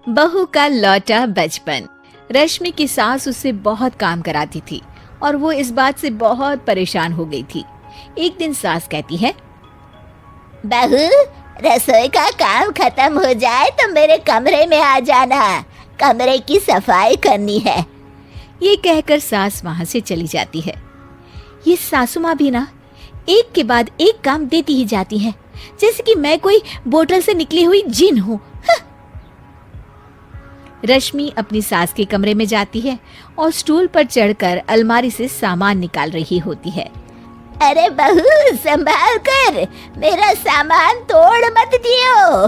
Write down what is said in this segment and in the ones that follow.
बहू का लौटा बचपन। रश्मि की सास उससे बहुत काम कराती थी और वो इस बात से बहुत परेशान हो गई थी। एक दिन सास कहती है, बहू, रसोई का काम खत्म हो जाए तो मेरे कमरे में आ जाना, कमरे की सफाई करनी है। ये कहकर सास वहां से चली जाती है। ये सासू माँ भी ना एक के बाद एक काम देती ही जाती है, जैसे कि मैं कोई बोतल से निकली हुई जिन हूँ। रश्मि अपनी सास के कमरे में जाती है और स्टूल पर चढ़कर अलमारी से सामान निकाल रही होती है। अरे बहू, संभाल कर, मेरा सामान तोड़ मत दियो।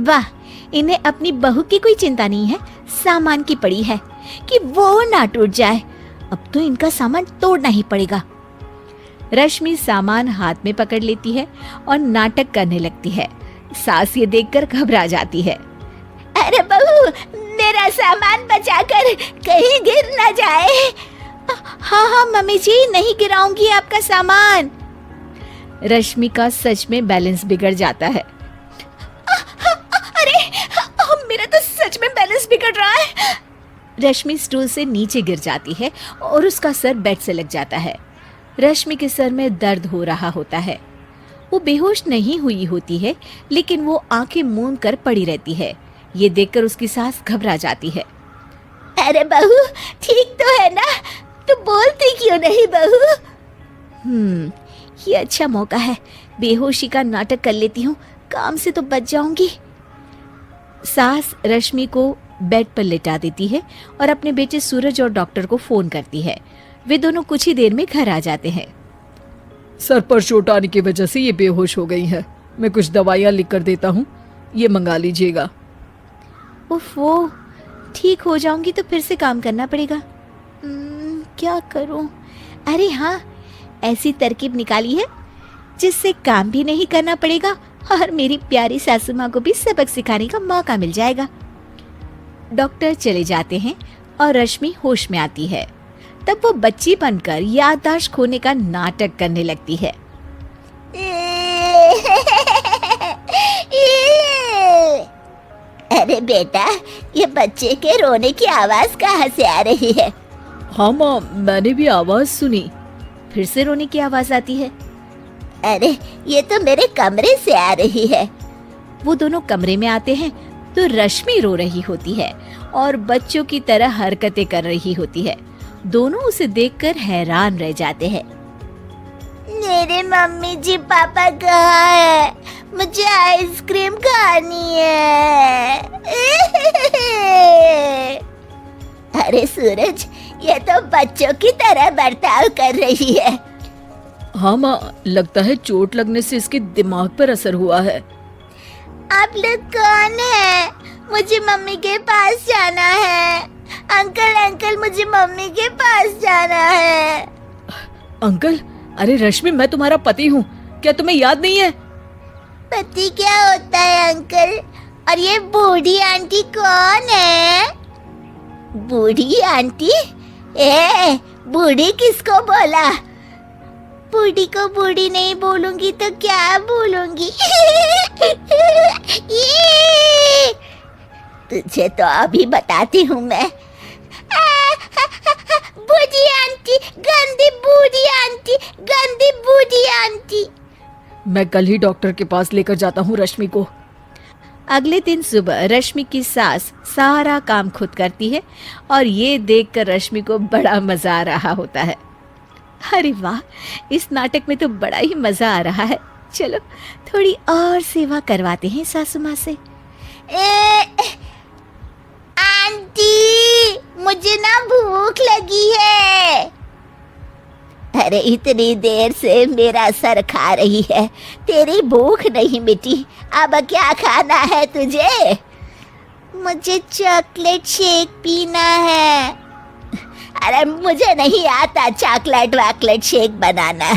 वाह, इन्हें अपनी बहू की कोई चिंता नहीं है, सामान की पड़ी है कि वो ना टूट जाए। अब तो इनका सामान तोड़ना ही पड़ेगा। रश्मि सामान हाथ में पकड़ लेती है और नाटक करने लगती है। सास ये देखकर घबरा जाती है। अरे बहू, मेरा सामान बचाकर कहीं गिर न जाए। हाँ हाँ मम्मी जी, नहीं गिराऊंगी आपका सामान। रश्मि का सच में बैलेंस बिगड़ जाता है। अरे मेरा तो सच में बैलेंस बिगड़ रहा है। रश्मि स्टूल से नीचे गिर जाती है और उसका सर बेड से लग जाता है। रश्मि के सर में दर्द हो रहा होता है। वो बेहोश नहीं हुई होती है, लेकिन वो आंखें मूंद कर पड़ी रहती है। ये देखकर उसकी सास घबरा जाती है। अरे बहू, ठीक तो है ना? तू बोलती क्यों नहीं बहू? ये अच्छा मौका है, बेहोशी का नाटक कर लेती हूँ, काम से तो बच जाऊंगी। सास रश्मि को बेड पर लेटा देती है और अपने बेटे सूरज और डॉक्टर को फोन करती है। वे दोनों कुछ ही देर में घर आ जाते हैं। सर पर चोट आने की वजह से ये बेहोश हो गई है। मैं कुछ दवाइयाँ लिख कर देता हूँ, ये मंगा लीजिएगा। उफ, वो ठीक हो जाऊंगी तो फिर से काम करना पड़ेगा। क्या करूं? अरे हाँ, ऐसी तरकीब निकाली है जिससे काम भी नहीं करना पड़ेगा और मेरी प्यारी सासू माँ को भी सबक सिखाने का मौका मिल जाएगा। डॉक्टर चले जाते हैं और रश्मि होश में आती है। तब वो बच्ची बनकर याददाश्त खोने का नाटक करने लगती है। अरे बेटा, ये बच्चे के रोने की आवाज कहाँ से आ रही है? हाँ माँ, मैंने भी आवाज सुनी। फिर से रोने की आवाज आती है। अरे ये तो मेरे कमरे से आ रही है। वो दोनों कमरे में आते हैं तो रश्मि रो रही होती है और बच्चों की तरह हरकतें कर रही होती है। दोनों उसे देखकर हैरान रह जाते हैं। मेरे मम्मी जी पापा कहाँ है? मुझे आइसक्रीम खानी है। अरे सूरज, ये तो बच्चों की तरह बर्ताव कर रही है। हाँ माँ, लगता है चोट लगने से इसके दिमाग पर असर हुआ है। आप लोग कौन है? मुझे मम्मी के पास जाना है। अंकल अंकल, मुझे मम्मी के पास जाना है। अंकल? अरे रश्मि, मैं तुम्हारा पति हूँ, क्या तुम्हें याद नहीं है? पति क्या होता है अंकल? और ये बूढ़ी आंटी कौन है? बूढ़ी आंटी? बूढ़ी किसको बोला? बूढ़ी को बूढ़ी नहीं बोलूंगी तो क्या बोलूंगी? तुझे तो अभी बताती हूँ मैं। बूढ़ी आंटी, गंदी बूढ़ी आंटी, गंदी बूढ़ी आंटी। मैं कल ही डॉक्टर के पास लेकर जाता हूँ रश्मि को। अगले दिन सुबह रश्मि की सास सारा काम खुद करती है और ये देखकर रश्मि को बड़ा मजा आ रहा होता है। अरे वाह, इस नाटक में तो बड़ा ही मजा आ रहा है। चलो थोड़ी और सेवा करवाते हैं सासू माँ से। आंटी, मुझे ना भूख लगी है। अरे इतनी देर से मेरा सर खा रही है, तेरी भूख नहीं मिटी। अब क्या खाना है तुझे? मुझे चॉकलेट शेक पीना है। अरे मुझे नहीं आता चॉकलेट वाकलेट शेक बनाना।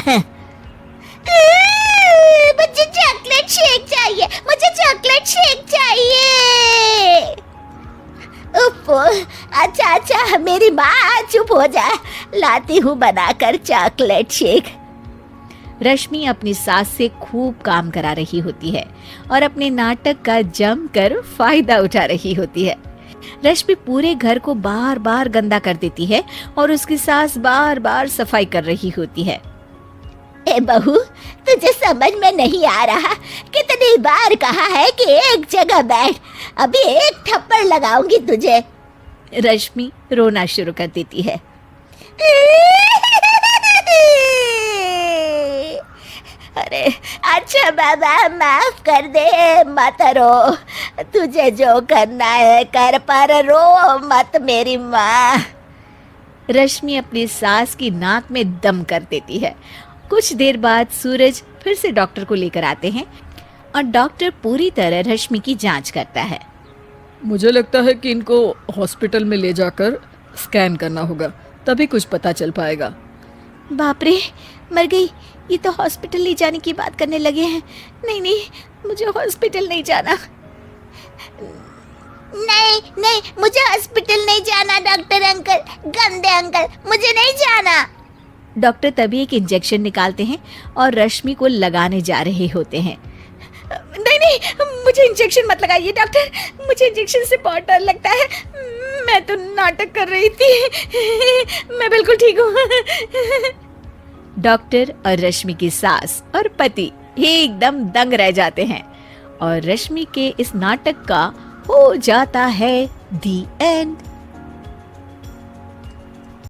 मुझे चॉकलेट शेक चाहिए, मुझे चॉकलेट शेक चाहिए। अच्छा, मेरी माँ चुप हो जा, लाती हूँ बनाकर चॉकलेट शेक। रश्मि अपनी सास से खूब काम करा रही होती है और अपने नाटक का जमकर फायदा उठा रही होती है। रश्मि पूरे घर को बार बार गंदा कर देती है और उसकी सास बार बार सफाई कर रही होती है। ए बहू, तुझे समझ में नहीं आ रहा? कितनी बार कहा है कि एक जगह बैठ, अभी एक थप्पड़ लगाऊंगी तुझे। रश्मि रोना शुरू कर देती है। अरे अच्छा बाबा, माफ कर दे, मत रो। तुझे जो करना है कर, पर रो मत मेरी माँ। रश्मि अपनी सास की नाक में दम कर देती है। कुछ देर बाद सूरज फिर से डॉक्टर को लेकर आते हैं और डॉक्टर पूरी तरह रश्मि की जांच करता है। मुझे लगता है कि इनको हॉस्पिटल में ले जाकर स्कैन करना होगा, तभी कुछ पता चल पाएगा। बाप रे, मर गई। ये तो हॉस्पिटल ले जाने की बात करने लगे हैं। नहीं नहीं, मुझे हॉस्पिटल नहीं जाना। नहीं नहीं, मुझे हॉस्पिटल नहीं जाना डॉक्टर अंकल, गंदे अंकल, मुझे नहीं जाना। डॉक्टर तभी एक इंजेक्शन निकालते हैं और रश्मि को लगाने जा रहे होते हैं। नहीं नहीं, मुझे इंजेक्शन मत लगाइए डॉक्टर, मुझे इंजेक्शन से बहुत डर लगता है। मैं तो नाटक कर रही थी, मैं बिल्कुल ठीक हूँ। डॉक्टर और रश्मि की सास और पति एकदम दंग रह जाते हैं और रश्मि के इस नाटक का हो जाता है दी एंड।